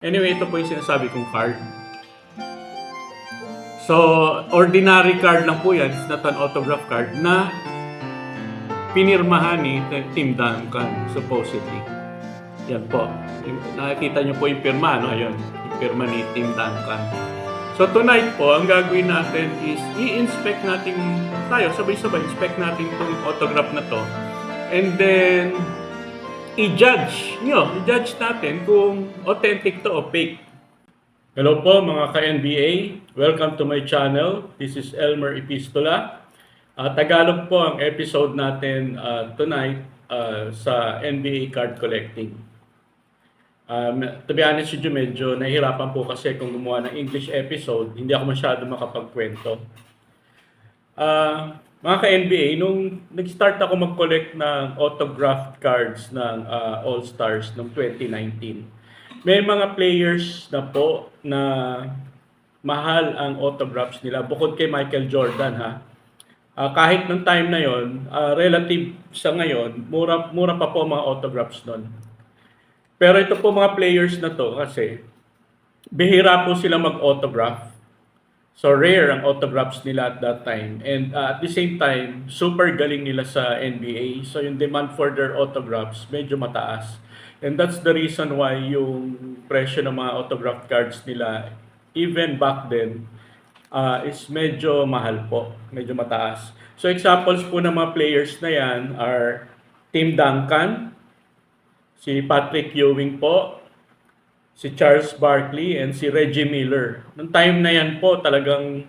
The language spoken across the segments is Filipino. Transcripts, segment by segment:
Anyway, ito po yung sinasabi kong card. So, ordinary card lang po yan. It's not an autograph card na pinirmahan ni Tim Duncan, supposedly. Yan po. Nakikita nyo po yung pirma, no? Ayun, yung pirma ni Tim Duncan. So, tonight po, ang gagawin natin is i-inspect natin tayo, sabay-sabay, inspect natin itong autograph na to. And then, i-judge natin kung authentic to o fake. Hello po mga ka-NBA, welcome to my channel. This is Elmer Epistola. Tagalog po ang episode natin tonight sa NBA card collecting. To be honest with you, medyo nahihirapan po kasi kung gumawa ng English episode, hindi ako masyado makapagkwento. Mga ka-NBA, nung nag-start ako mag-collect ng autographed cards ng All-Stars noong 2019, may mga players na po na mahal ang autographs nila bukod kay Michael Jordan ha. Kahit nung time na yon, relative sa ngayon, mura pa po mga autographs noon. Pero ito po mga players na to kasi bihira po sila mag-autograph. So rare ang autographs nila at that time. And at the same time, super galing nila sa NBA. So yung demand for their autographs medyo mataas. And that's the reason why yung presyo ng mga autograph cards nila, even back then, is medyo mahal po. Medyo mataas. So examples po ng mga players na yan are Tim Duncan, si Patrick Ewing po, si Charles Barkley, and si Reggie Miller. Noong time na yan po, talagang,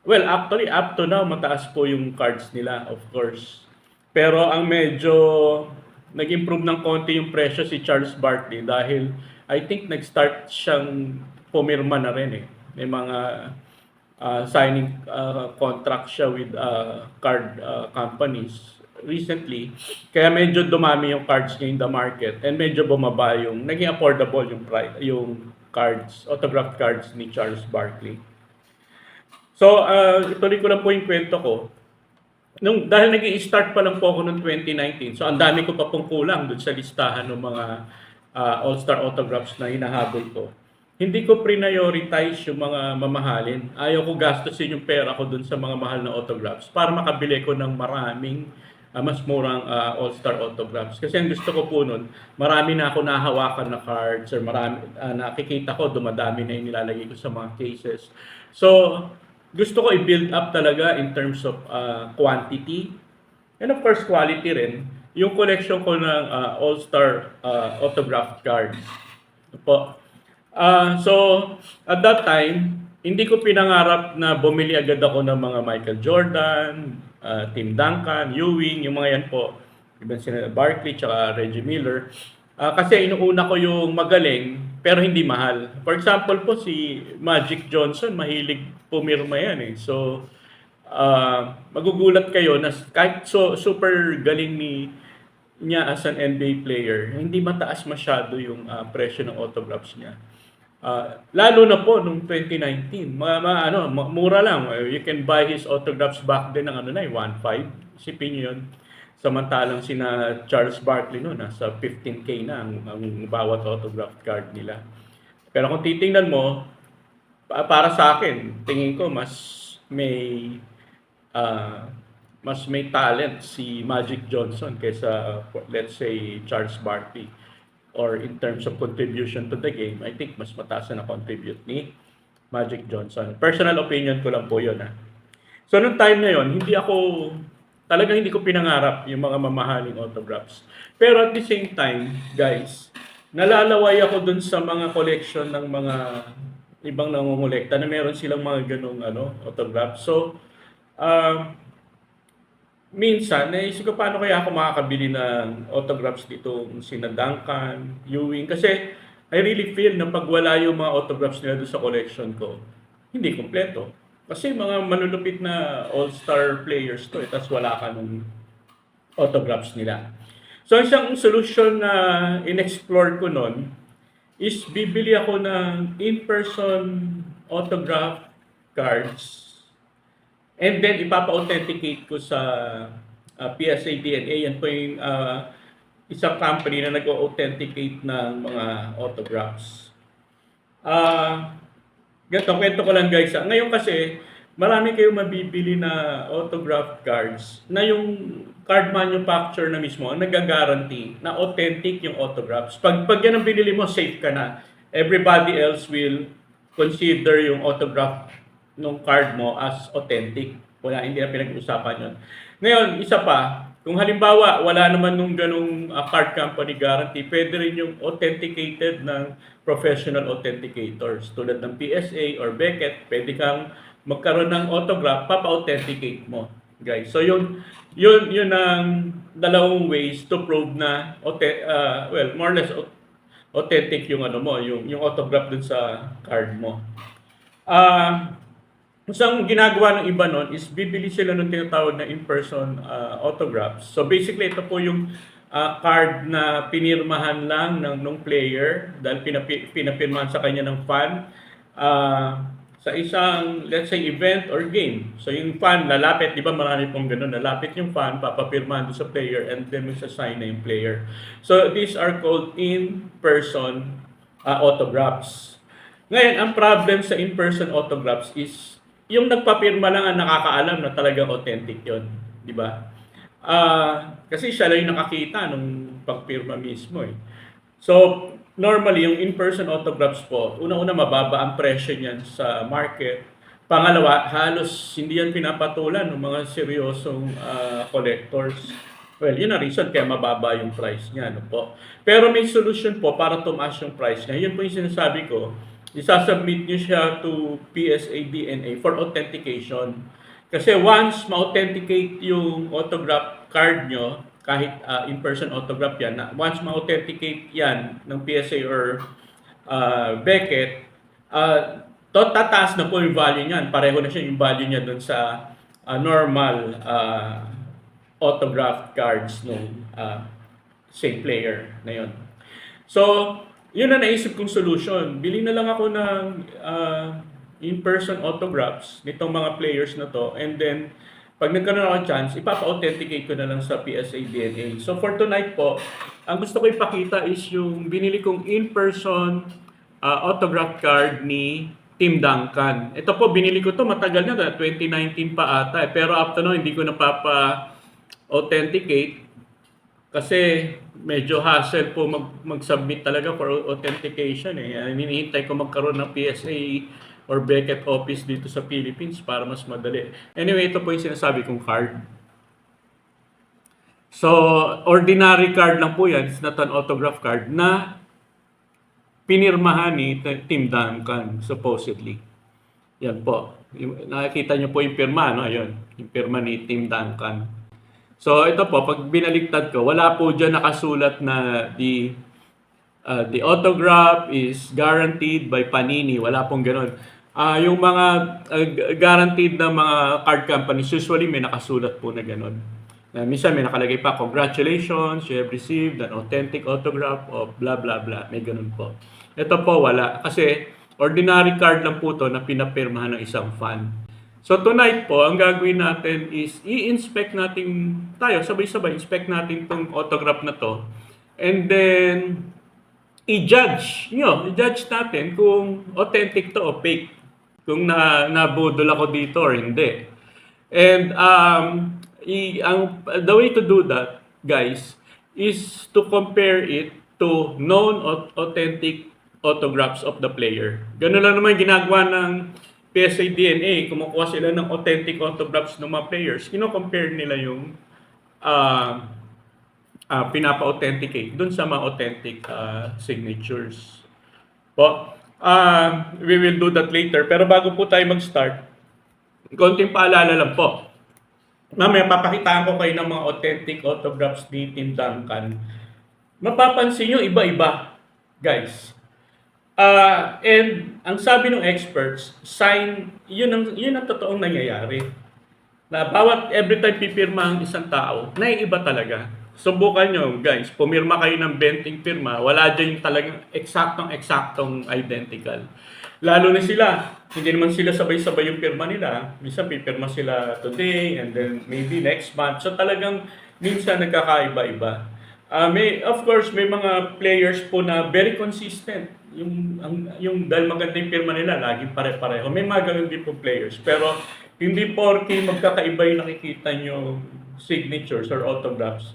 well, actually, up to now, mataas po yung cards nila, of course. Pero ang medyo nag-improve ng konti yung presyo si Charles Barkley dahil I think nag-start siyang pumirma na rin eh. May mga signing contract siya with card companies recently, kaya medyo dumami yung cards niya in the market and medyo bumaba yung, naging affordable yung price, yung cards, autographed cards ni Charles Barkley. So, ituloy ko lang po yung kwento ko. Dahil nag-i-start pa lang po ako noong 2019, so ang dami ko pa pong kulang dun sa listahan ng mga all-star autographs na hinahabol ko. Hindi ko prioritize yung mga mamahalin. Ayaw ko gastusin yung pera ko dun sa mga mahal na autographs para makabili ko ng maraming mas murang all-star autographs. Kasi ang gusto ko po nun, marami na ako nahawakan na cards or marami, nakikita ko, dumadami na yung nilalagay ko sa mga cases. So, gusto ko i-build up talaga in terms of quantity and of course quality rin. Yung collection ko ng all-star autographed cards. Po. So, at that time, hindi ko pinangarap na bumili agad ako ng mga Michael Jordan, Tim Duncan, Ewing, yung mga yan po. Even sila Barkley, tsaka Reggie Miller. Kasi inuuna ko yung magaling, pero hindi mahal. For example po, si Magic Johnson, mahilig pumirma yan eh. So, magugulat kayo na kahit super galing niya as an NBA player, hindi mataas masyado yung presyo ng autographs niya. Lalo na po nung 2019, mura lang. You can buy his autographs back then ng 1.5. Isipin niyo yun. Samantalang sina Charles Barkley noon, nasa 15K na ang bawat autograph card nila. Pero kung titingnan mo, para sa akin, tingin ko mas may talent si Magic Johnson kaysa let's say Charles Barkley. Or in terms of contribution to the game, I think mas mataas na contribute ni Magic Johnson. Personal opinion ko lang po yun ha. So nung time na yon, hindi ko pinangarap yung mga mamahaling autographs. Pero at the same time, guys, nalalaway ako dun sa mga collection ng mga ibang nangongolekta na meron silang mga ganong autographs. So, minsan, naisip ko paano kaya ako makakabili ng autographs dito sina Duncan, Ewing. Kasi I really feel na pag wala yung mga autographs nila doon sa collection ko, hindi kompleto. Kasi mga manulupit na all-star players to, tapos wala ka ng autographs nila. So isang solution na in-explore ko noon is bibili ako ng in-person autograph cards. And then, ipapa-authenticate ko sa PSA DNA. Yan po yung isang company na nag-authenticate ng mga autographs. Ah, Ganito, kwento ko lang guys. Ngayon kasi, marami kayong mabibili na autograph cards na yung card manufacturer na mismo ang nag-guarantee na authentic yung autographs. Pag yan ang binili mo, safe ka na. Everybody else will consider yung autograph ng card mo as authentic. Wala, hindi na pinag-uusapan yun. Ngayon, isa pa, kung halimbawa wala naman nung ganung card company guarantee, pwede rin yung authenticated ng professional authenticators tulad ng PSA or Beckett. Pwede kang magkaroon ng autograph, papa-authenticate mo, guys. So yun ang dalawang ways to prove na well, more or less authentic yung ano mo, yung autograph dun sa card mo. Isang ginagawa ng iba nun is bibili sila ng tinatawag na in-person autographs. So basically ito po yung card na pinirmahan lang ng player dahil pinapirmahan sa kanya ng fan sa isang, let's say, event or game. So yung fan lalapit, di ba marami pong ganun, lalapit yung fan, papapirmahan doon sa player and then magsasign na yung player. So these are called in-person autographs. Ngayon, ang problem sa in-person autographs is yung nagpapirma lang ang nakakaalam na talagang authentic yon, di ba? Kasi siya lang yung nakakita nung pagpirma mismo eh. So, normally, yung in-person autographs po, una-una mababa ang presyo niyan sa market. Pangalawa, halos hindi yan pinapatulan ng mga seryosong collectors. Well, yun ang reason kaya mababa yung price niya. No po? Pero may solution po para tumaas yung price niya. Yun po yung sinasabi ko. Isasubmit nyo siya to PSA DNA for authentication. Kasi once ma-authenticate yung autograph card nyo, kahit in-person autograph yan, once ma-authenticate yan ng PSA or Beckett, tataas na po yung value niyan. Pareho na siya yung value niya dun sa normal autograph cards ng same player na yun. So, yun na naisip kong solution. Bili na lang ako ng in-person autographs nitong mga players na to. And then, pag nagkaroon ako chance, ipapa-authenticate ko na lang sa PSA DNA. So for tonight po, ang gusto ko ipakita is yung binili kong in-person autograph card ni Tim Duncan. Ito po, binili ko to matagal na, 2019 pa ata. Pero after no, hindi ko napapa-authenticate. Kasi medyo hassle po mag-submit talaga for authentication eh. Hinihintay ko magkaroon ng PSA or Beckett office dito sa Philippines para mas madali. Anyway, ito po yung sinasabi kong card. So, ordinary card lang po yan. It's not an autograph card na pinirmahan ni Tim Duncan, supposedly. Yan po. Nakikita nyo po yung pirma, no? Ayun, yung pirma ni Tim Duncan. So ito po, pag binaligtad ko, wala po dyan nakasulat na the autograph is guaranteed by Panini. Wala pong ganun. Yung mga guaranteed na mga card companies, usually may nakasulat po na ganun. Minsan may nakalagay pa, congratulations, you have received an authentic autograph of blah blah blah. May ganun po. Ito po wala. Kasi ordinary card lang po to na pinapirmahan ng isang fan. So tonight po, ang gagawin natin is i-inspect natin tayo, sabay-sabay, inspect natin itong autograph na to. And then, i-judge natin kung authentic to o fake. Kung nabudol ako dito or hindi. And the way to do that, guys, is to compare it to known authentic autographs of the player. Ganun lang naman ginagawa ng PSA DNA, kumukuha sila ng authentic autographs ng mga players, kino-compare nila yung pinapa-authenticate dun sa mga authentic signatures. Po, we will do that later. Pero bago po tayo mag-start, konting paalala lang po. Mamaya papakitaan ko kayo ng mga authentic autographs ni Tim Duncan. Mapapansin nyo, iba-iba, guys. And ang sabi ng experts, yun ang totoong nangyayari. Na every time pipirma ang isang tao, naiiba talaga. Subukan nyo, guys, pumirma kayo ng 20 pirma, wala dyan yung talagang eksaktong identical. Lalo na sila, hindi naman sila sabay-sabay yung pirma nila. Minsan pipirma sila today and then maybe next month. So talagang minsan nagkakaiba-iba. Of course, may mga players po na very consistent. yung dahil maganda yung pirma nila, laging pare-pareho. May mga ganun din po players. Pero hindi porke magkakaiba yung nakikita nyo signatures or autographs,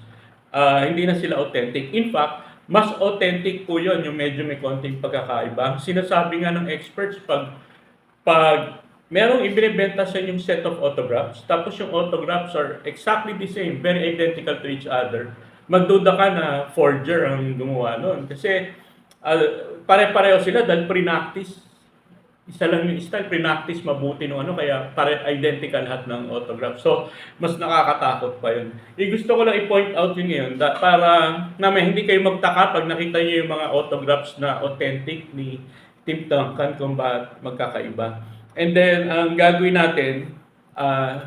hindi na sila authentic. In fact, mas authentic po yun, yung medyo may konting pagkakaiba. Sinasabi nga ng experts, pag merong ibinebenta sa inyong set of autographs, tapos yung autographs are exactly the same, very identical to each other, magduda ka na forger ang gumawa nun. Kasi pare-pareho sila dahil pre-practice. Isa lang yung style, pre-practice mabuti no ano, kaya identical lahat ng autograph. So, mas nakakatakot pa yun. Gusto ko lang i-point out yun ngayon, para naman hindi kayo magtaka pag nakita niyo yung mga autographs na authentic ni Tim Duncan kung bakit magkakaiba. And then, ang gagawin natin,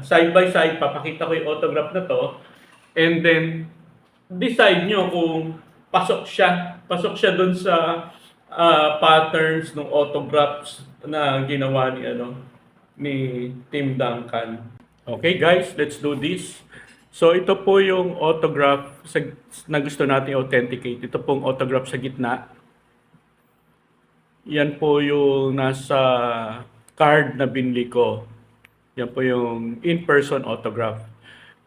side by side, papakita ko yung autograph na to, and then, decide nyo kung pasok siya dun sa patterns ng autographs na ginawa ni Tim Duncan. Okay guys, let's do this. So ito po yung autograph na gusto natin authenticate. Ito pong autograph sa gitna. Yan po yung nasa card na binili ko. Yan po yung in-person autograph.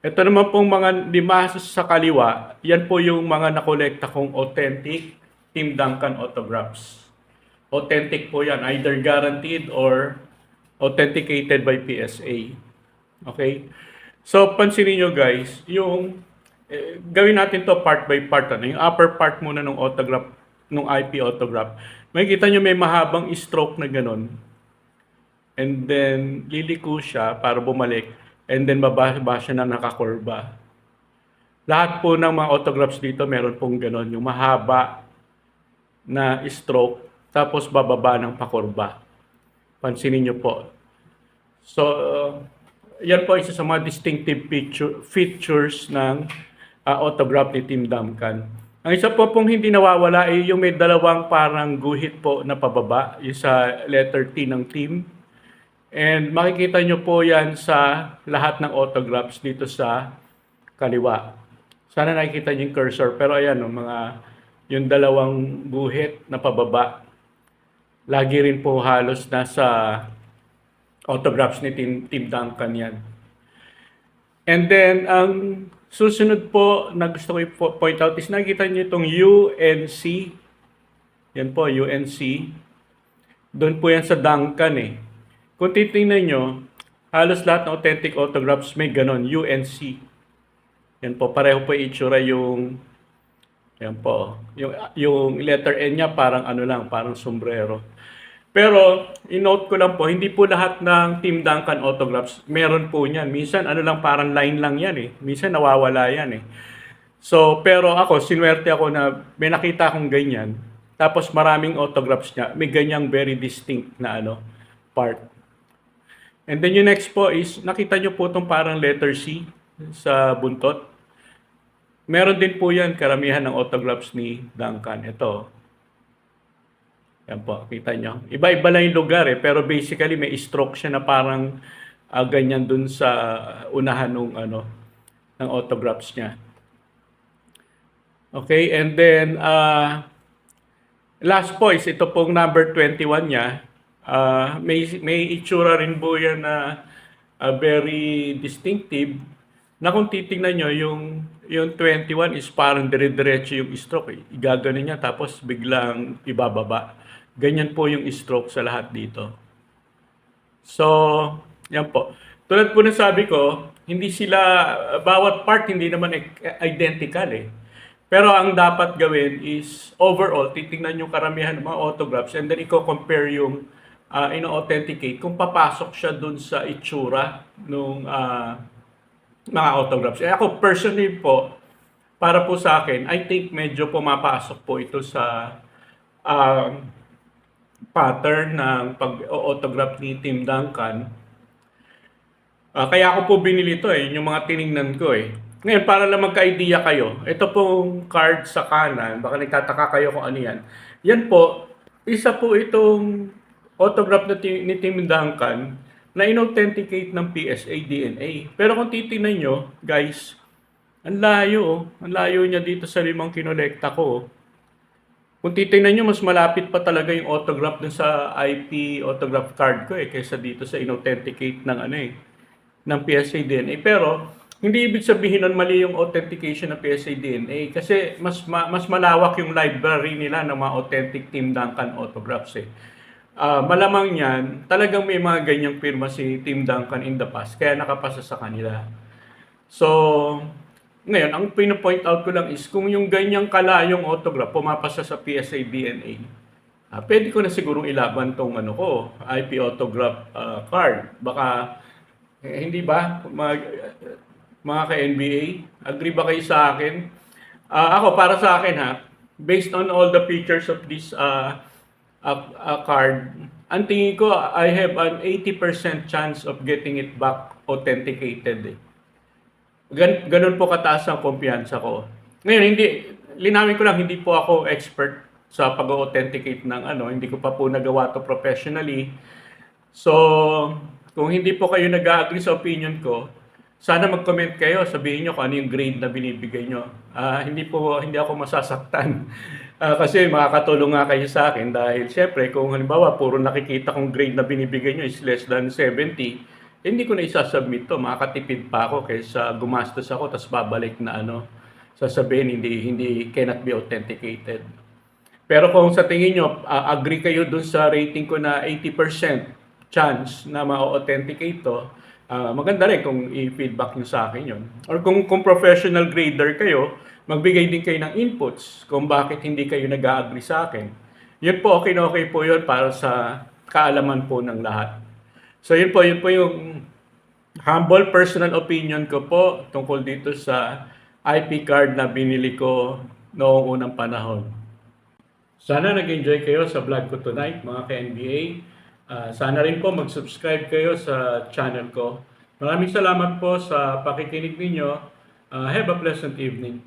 Ito naman pong mga lima sa kaliwa, yan po yung mga nakolekta kong authentic Tim Duncan autographs. Authentic po yan, either guaranteed or authenticated by PSA. Okay? So, pansinin nyo guys, yung gawin natin to part by part. Yung upper part muna ng autograph, ng IP autograph. Makikita nyo may mahabang stroke na ganun. And then, liliko siya para bumalik. And then, bababa siya na nakakurba. Lahat po ng mga autographs dito, meron pong ganun. Yung mahaba na stroke, tapos bababa ng pakurba. Pansinin nyo po. So, yan po isa sa mga distinctive features ng autograph ni Tim Duncan. Ang isa po pong hindi nawawala ay yung may dalawang parang guhit po na pababa, yung sa letter T ng Tim. And makikita nyo po yan sa lahat ng autographs dito sa kaliwa. Sana nakikita nyo yung cursor. Pero ayan, yung dalawang guhit na pababa, lagi rin po halos nasa autographs ni Tim Duncan yan. And then, ang susunod po na gusto ko i-point out is nakikita nyo itong UNC. Yan po, UNC. Doon po yan sa Duncan eh. Kung titingnan nyo, halos lahat ng authentic autographs may ganon, UNC. Yan po, pareho po itsura yung, yan po, yung letter N niya parang parang sombrero. Pero, in-note ko lang po, hindi po lahat ng Tim Duncan autographs, meron po niyan. Minsan, parang line lang yan eh. Minsan, nawawala yan eh. So, pero ako, sinwerte ako na may nakita akong ganyan. Tapos, maraming autographs niya. May ganyang very distinct na part. And then, yung next po is, nakita nyo po itong parang letter C sa buntot. Meron din po yan, karamihan ng autographs ni Duncan. Ito. Yan po, kita nyo. Iba-iba lang yung lugar pero basically may stroke siya na parang ganyan dun sa unahan ng autographs niya. Okay, and then last po is ito pong number 21 niya. May itsura rin po yan na very distinctive na kung titingnan nyo, yung 21 is parang dire-diretso yung stroke. Igaganon niya tapos biglang ibababa. Ganyan po yung stroke sa lahat dito. So, yan po. Tulad po na sabi ko, hindi sila, bawat part hindi naman identical eh. Pero ang dapat gawin is overall, titingnan yung karamihan ng mga autographs and then i-compare yung ino-authenticate kung papasok siya dun sa itsura ng mga autographs. Ako personally po, para po sa akin, I think medyo pumapasok po ito sa pattern ng pag-autograph ni Tim Duncan. Kaya ako po binili ito yung mga tiningnan ko eh. Ngayon, para lang magka-idea kayo, ito pong card sa kanan, baka nagtataka kayo kung ano yan. Yan po, isa po itong autograph ni Tim Duncan na in-authenticate ng PSA DNA. Pero kung titingnan nyo, guys, ang layo niya dito sa limang kinolekta ko. Kung titingnan nyo, mas malapit pa talaga yung autograph dun sa IP autograph card ko kaysa dito sa inauthenticate ng ng PSA DNA. Pero hindi ibig sabihin nun mali yung authentication ng PSA DNA kasi mas malawak yung library nila ng mga authentic Tim Duncan autographs Malamang yan, talagang may mga ganyang pirma si Tim Duncan in the past kaya nakapasa sa kanila. So, ngayon, ang pino-point out ko lang is kung yung ganyang kalayong autograph pumapasa sa PSA DNA, pwede ko na sigurong ilaban tong IP autograph card. Baka, hindi ba, mga ka-NBA, agree ba kayo sa akin? Ako, para sa akin based on all the features of this card, ang tingin ko, I have an 80% chance of getting it back authenticated ganun po kataas ang kumpiyansa ko. Ngayon, linawin ko lang, hindi po ako expert sa pag-authenticate ng hindi ko pa po nagawa to professionally. So, kung hindi po kayo nag-agree sa opinion ko, sana mag-comment kayo, sabihin nyo kung ano yung grade na binibigay nyo. Hindi ako masasaktan. Kasi makakatulong nga kayo sa akin dahil syempre kung halimbawa puro nakikita kong grade na binibigay nyo is less than 70, hindi ko na isasubmit to, makakatipid pa ako kaysa gumastos ako tapos babalik na sasabihin hindi cannot be authenticated. Pero kung sa tingin nyo, agree kayo dun sa rating ko na 80% chance na ma-authenticate to, maganda rin kung i-feedback nyo sa akin yun. Or kung professional grader kayo, magbigay din kayo ng inputs kung bakit hindi kayo nag-agree sa akin. Yun po, okay na okay po yun para sa kaalaman po ng lahat. So yun po yung humble personal opinion ko po tungkol dito sa IP card na binili ko noong unang panahon. Sana nag-enjoy kayo sa vlog ko tonight mga ka-NBA. Sana rin po mag-subscribe kayo sa channel ko. Maraming salamat po sa pakikinig ninyo. Have a pleasant evening.